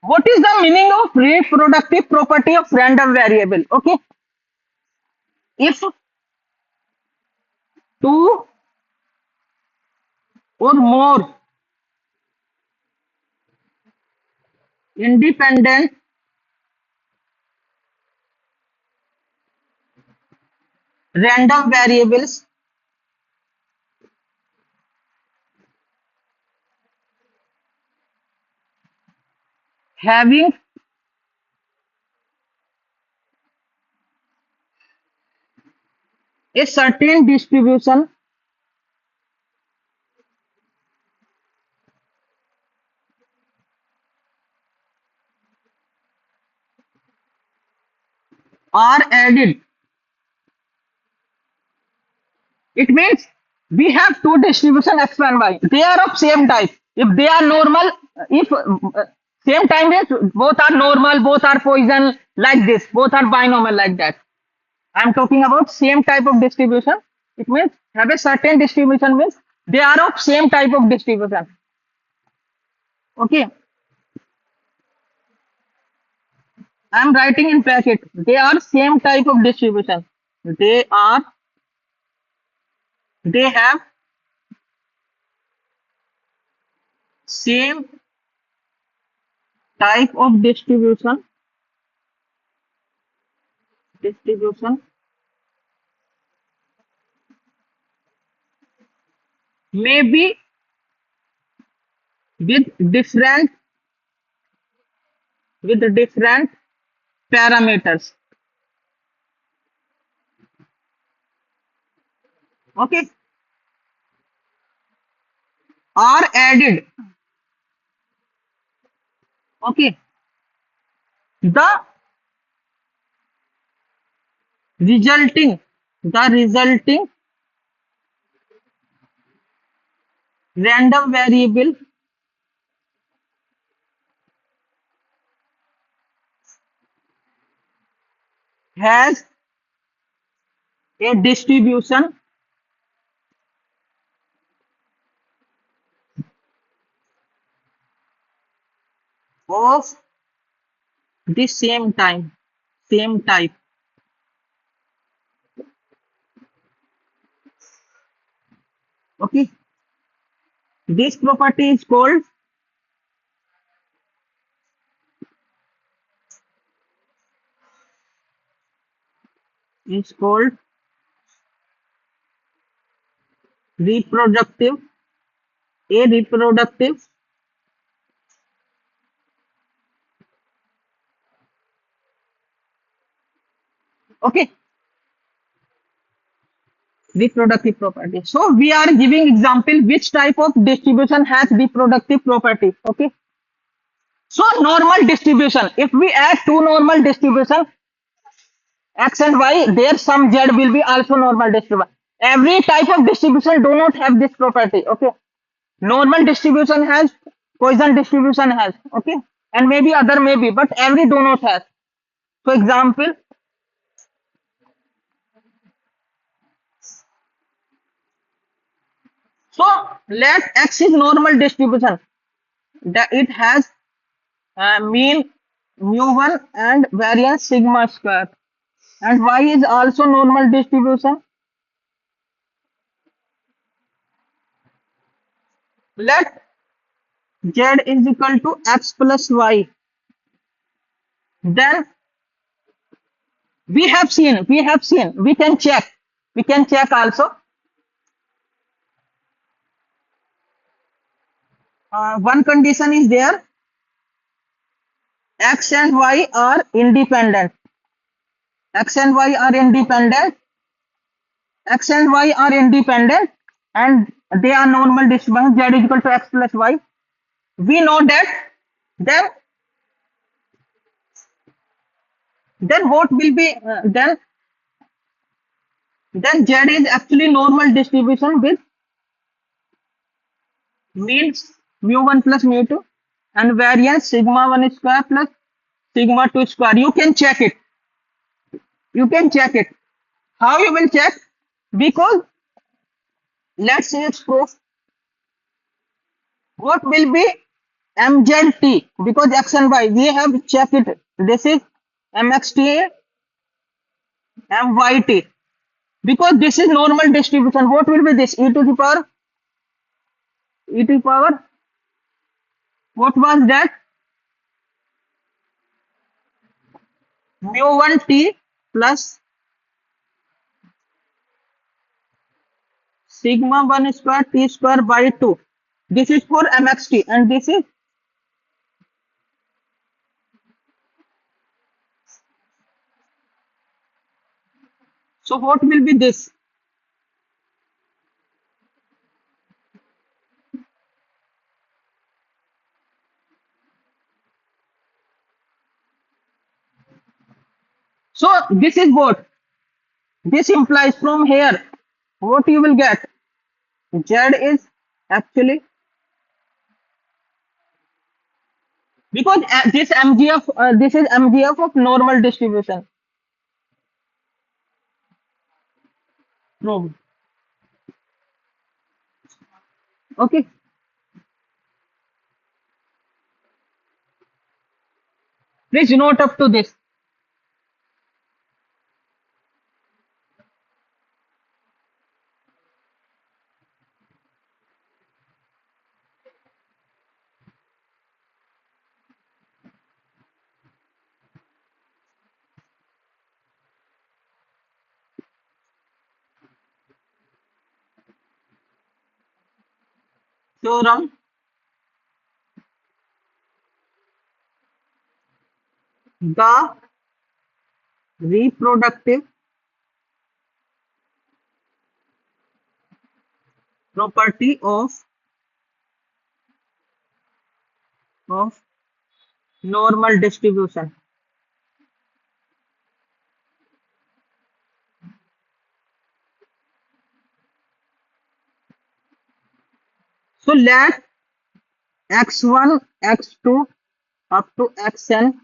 What is the meaning of reproductive property of random variable? Okay, if two or more independent random variables having a certain distribution are added. It means we have two distribution x and y. They are of same type. If they are normal, if same time means both are normal, both are Poisson like this, both are binomial like that. I'm talking about same type of distribution. It means have a certain distribution means they are of same type of distribution. Okay, I'm writing in bracket. They are same type of distribution. They are. They have same type of distribution. Distribution may be with different with different parameters. Okay, are added. Okay, the resulting random variable has a distribution of the same type. Okay, this property is called reproductive a reproductive okay reproductive property. So we are giving example which type of distribution has reproductive property. Okay, so normal distribution, if we add two normal distribution x and y, their sum z will be also normal distribution. Every type of distribution do not have this property. Okay, normal distribution has, Poisson distribution has. Okay, and maybe other maybe, but every do not has. For example, so let x is normal distribution, that it has mean mu1 and variance sigma square, and y is also normal distribution. Let z is equal to x plus y. Then we can check also. One condition is there, x and y are independent. X and y are independent. X and y are independent, and they are normal distribution. Z is equal to x plus y. We know that. Then, then what will be then Z is actually normal distribution with means mu1 plus mu2 and variance sigma 1 square plus sigma 2 square. You can check it. You can check it. How you will check? Because let's see its proof. What will be mzt, because x and y we have checked it. This is mxt, myt, because this is normal distribution. What will be this? E to the power, what was that? Mu 1 t plus sigma 1 square t square by 2. This is for mxt, and this is, so what will be this? So this is what? This implies from here what you will get. Z is actually, because this is mgf of normal distribution. No. Okay. Please note up to this. Theorem, the reproductive property of normal distribution. So let x1, x2 up to xn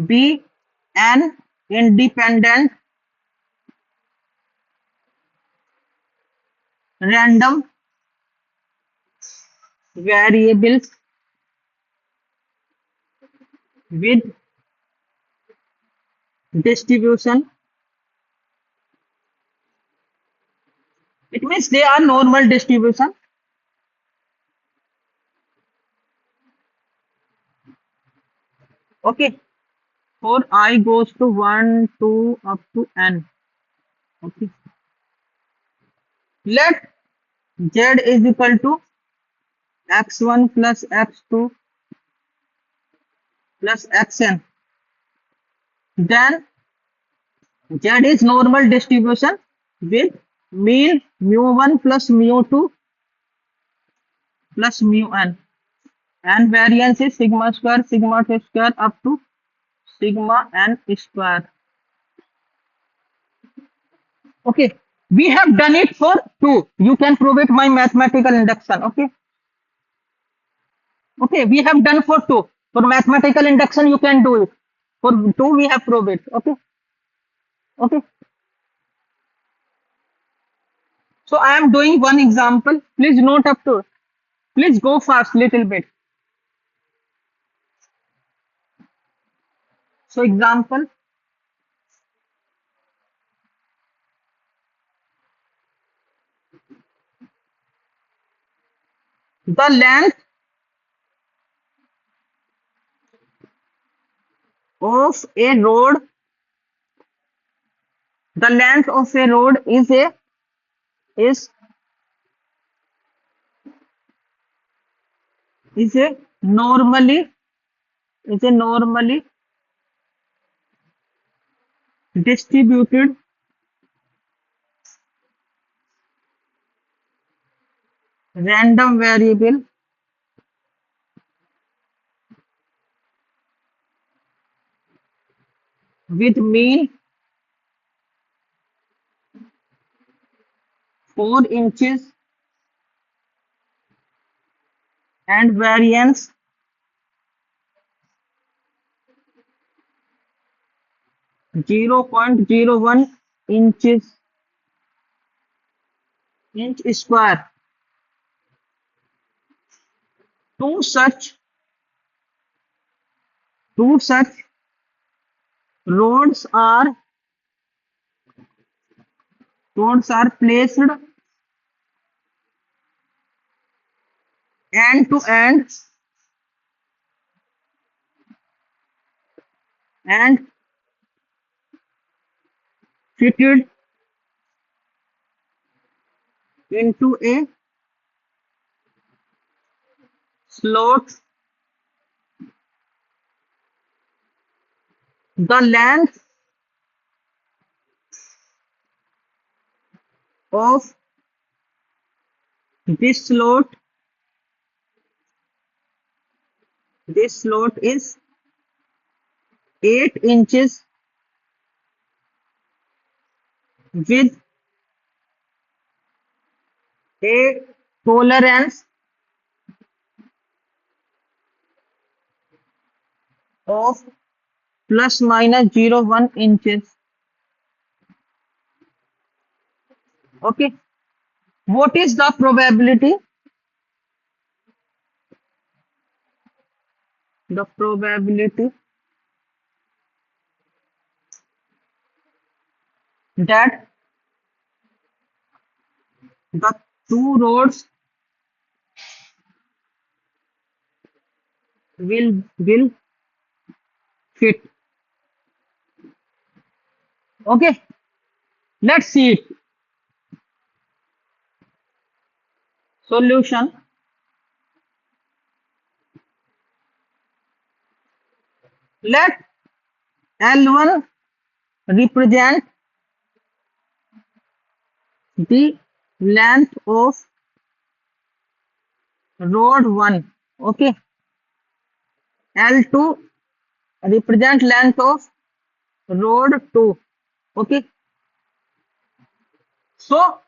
be an independent random variables with distribution. It means they are normal distribution. Okay. For I goes to 1, 2 up to n. Okay. Let z is equal to x1 plus x2 plus xn. Then z is normal distribution with mean mu1 plus mu2 plus mu n. And variance is sigma square, sigma t square up to sigma n square. Okay. We have done it for 2. You can prove it by mathematical induction. Okay. Okay. We have done for 2. For mathematical induction, you can do it. For 2, we have proved it. Okay. Okay. So I am doing one example. Please note up to. Please go fast little bit. So example, the length of a road, the length of a road is is is a normally is a normally distributed random variable with mean 4 inches and variance 0.01 inch square. Two such two such rods are placed end to end and fitted into a slot. The length of this slot is 8 inches with a tolerance of plus minus 0.1 inches. Okay. What is the probability? The probability that the two rods will fit. Okay. Let's see it. Solution. Let L1 represent the length of rod 1. Okay. L2 represent length of rod 2. Okay. So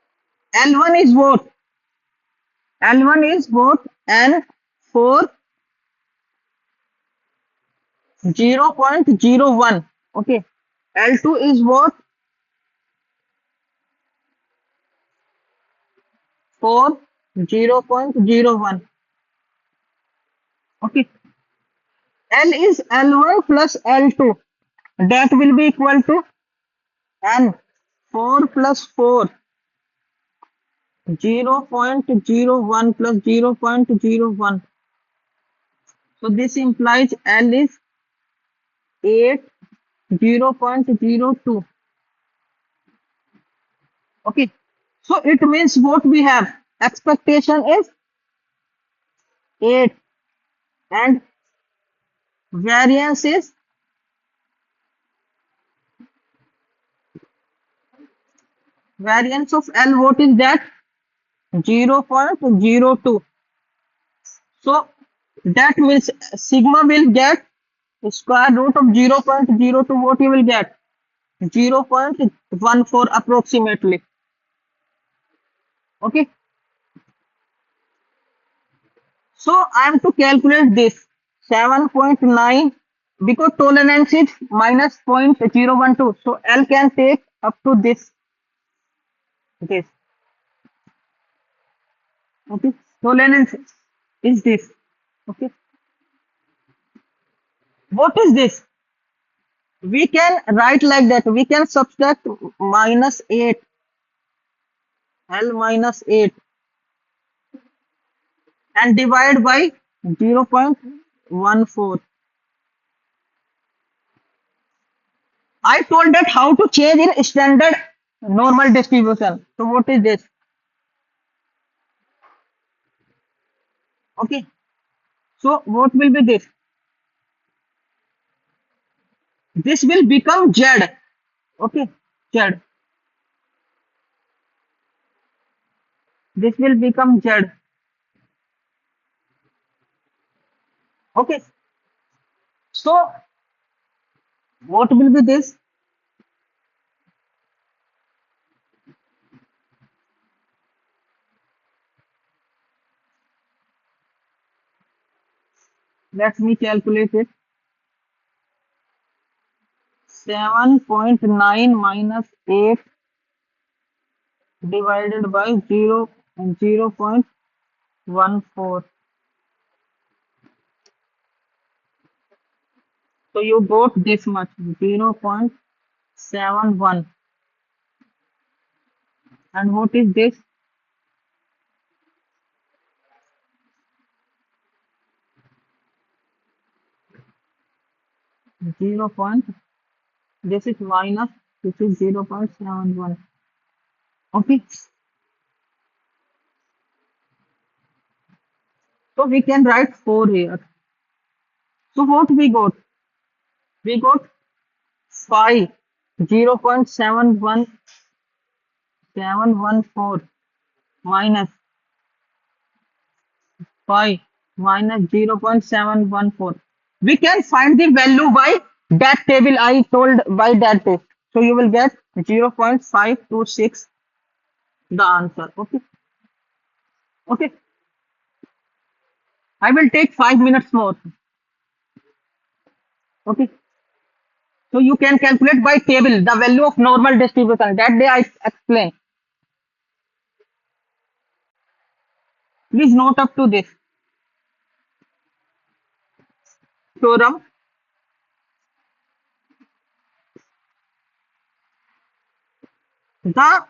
L1 is what? L1 is what? N4 0.01. Okay. L2 is what? For 0.01. Okay. L is L1 plus L2. That will be equal to N 4 plus 4. 0.01 plus 0.01. So this implies L is 8 0.02. Okay. So it means what we have? Expectation is 8 and variance is variance of L. What is that? 0.02. So that means sigma will get square root of 0.02. What you will get? 0.14 approximately. Okay. So I am to calculate this 7.9 because tolerance is minus 0.012. So L can take up to this. This. Okay. Tolerance is this. Okay. What is this? We can write like that. We can subtract minus 8. L minus 8 and divide by 0.14. I told that how to change in standard normal distribution. So what is this? Okay. So what will be this? This will become Z. Okay. Z. This will become Z. Okay. So what will be this? Let me calculate it. 7.9 minus 8 divided by 0.14. So you got this much 0.71. And what is this? Zero point. This is minus. This is 0.71. Okay. So we can write 4 here. So what we got? We got 5. 0.71714 minus 5 minus 0.714. We can find the value by that table I told by that test. So you will get 0.526 the answer. Okay. Okay. I will take 5 minutes more. Okay. So you can calculate by table the value of normal distribution. That day I explained. Please note up to this theorem. The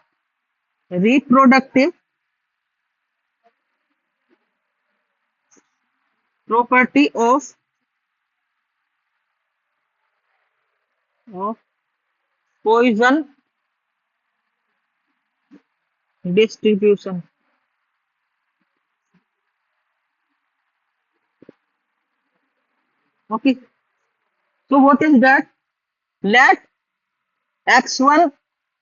reproductive property of Poisson distribution. Okay. So what is that? Let X1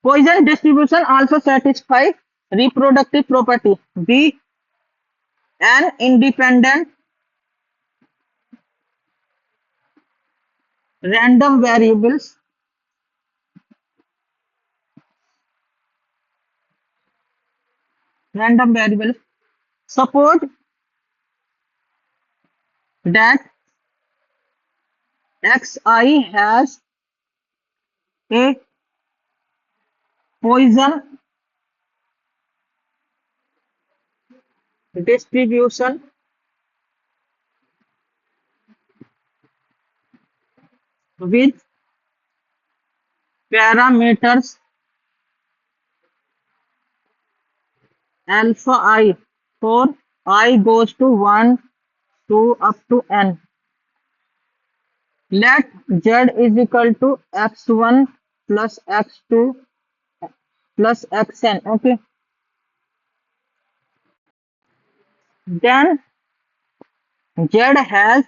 Poisson distribution also satisfy reproductive property. Be an independent random variables random variables. Suppose that Xi has a Poisson distribution with parameters alpha I for I goes to 1 to up to n. Let z is equal to x1 plus x2 plus xn. Okay. Then z has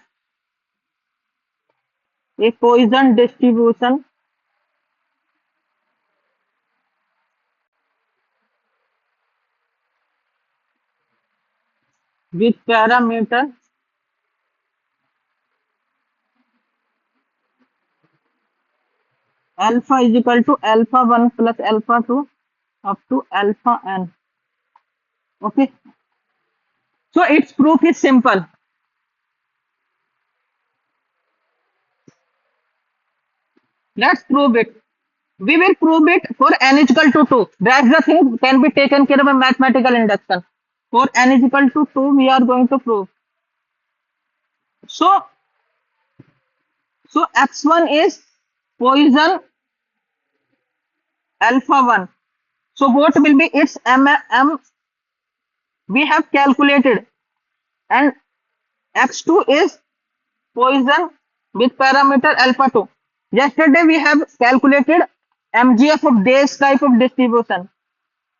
a Poisson distribution with parameter alpha is equal to alpha 1 plus alpha 2 up to alpha n. Okay. So its proof is simple. Let's prove it. We will prove it for n is equal to 2. That's the thing can be taken care of by mathematical induction. For n is equal to 2, we are going to prove. So, x1 is Poisson alpha 1. So what will be its m we have calculated, and x2 is Poisson with parameter alpha 2. Yesterday we have calculated MGF of this type of distribution.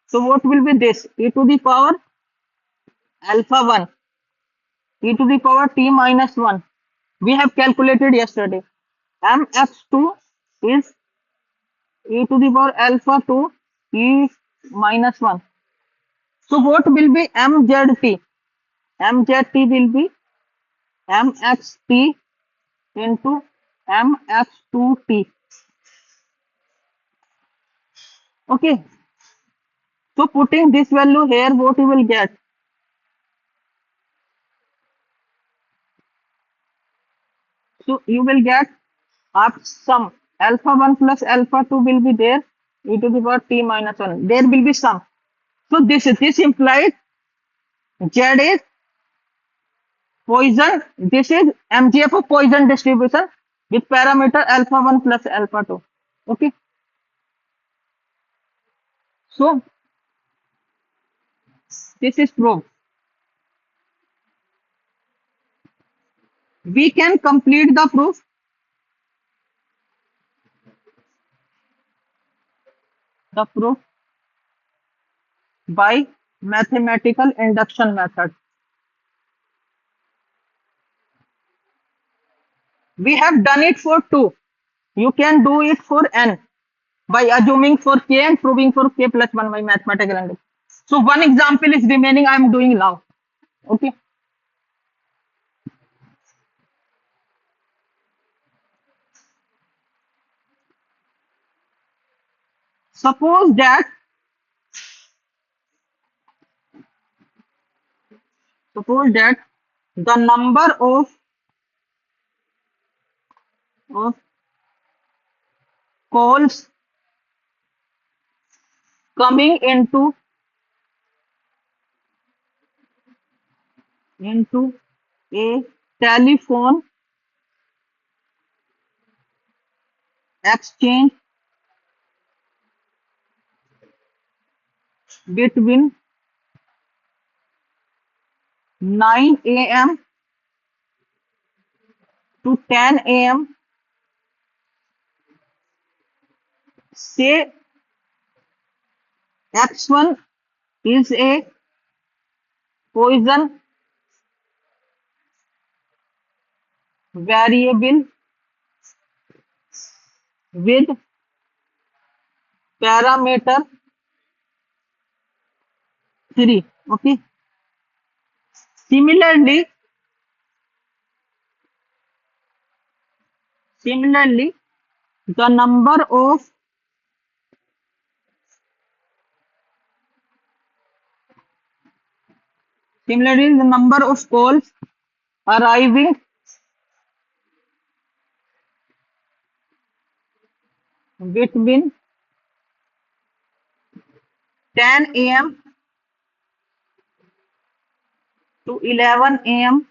So what will be this? E to the power alpha 1, e to the power t minus 1. We have calculated yesterday. Mx2 is e to the power alpha 2 e minus 1. So what will be mzt? Mzt will be mxt into mx2t. Okay. So putting this value here, what you will get? So you will get up sum alpha 1 plus alpha 2 will be there, e to the power t minus 1. There will be sum. So this implies Z is Poisson. This is MGF of Poisson distribution. with parameter alpha 1 plus alpha 2. Okay. So this is proof. We can complete the proof by mathematical induction method. We have done it for 2. You can do it for n by assuming for k and proving for k plus 1 by mathematical induction. So one example is remaining. I am doing now. Okay. Suppose that the number of calls coming into a telephone exchange between 9 a.m. to 10 a.m. Say X1 is a Poisson variable with parameter 3. Okay. Similarly, the number of calls arriving between 10 a.m. to 11 a.m.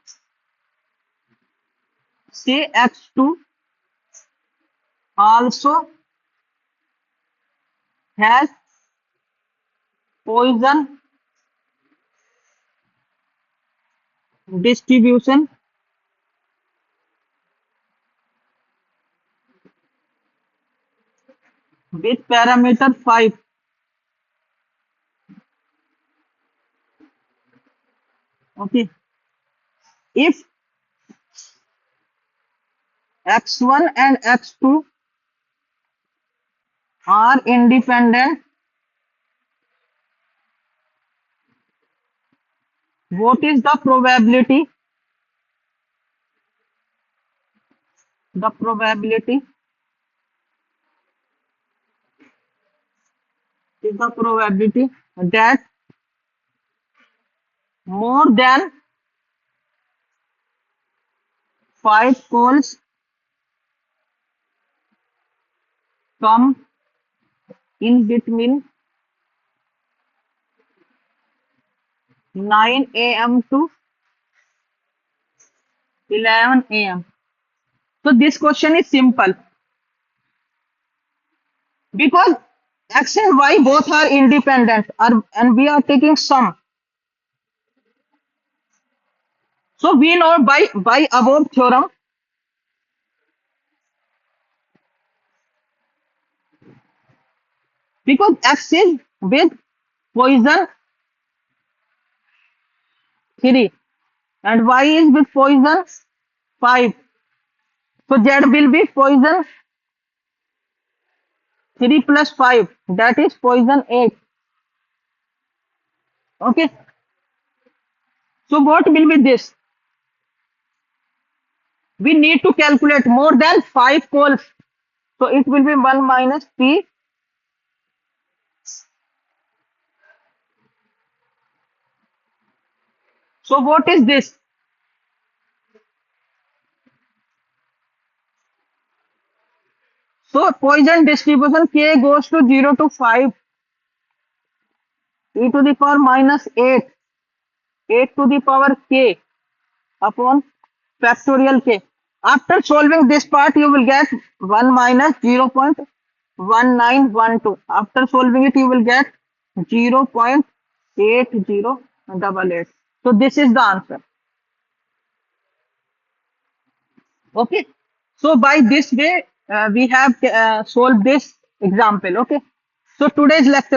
say X2 also has Poisson distribution with parameter 5. Okay. If X1 and X2 are independent, what is the probability? The probability is the probability that more than 5 calls come in between 9 a.m. to 11 a.m. So this question is simple because X and Y both are independent and we are taking sum. So we know by above theorem because X is with Poisson 3 and Y is with Poisson 5. So Z will be Poisson 3 plus 5, that is Poisson 8. Okay. So what will be this? We need to calculate more than 5 calls. So it will be 1 minus P. So what is this? So Poisson distribution K goes to 0 to 5 e to the power minus 8 to the power K upon factorial K. After solving this part, you will get 1 minus 0.1912. After solving it, you will get 0.8088. So this is the answer. Okay. So by this way, we have solved this example. Okay. So today's lecture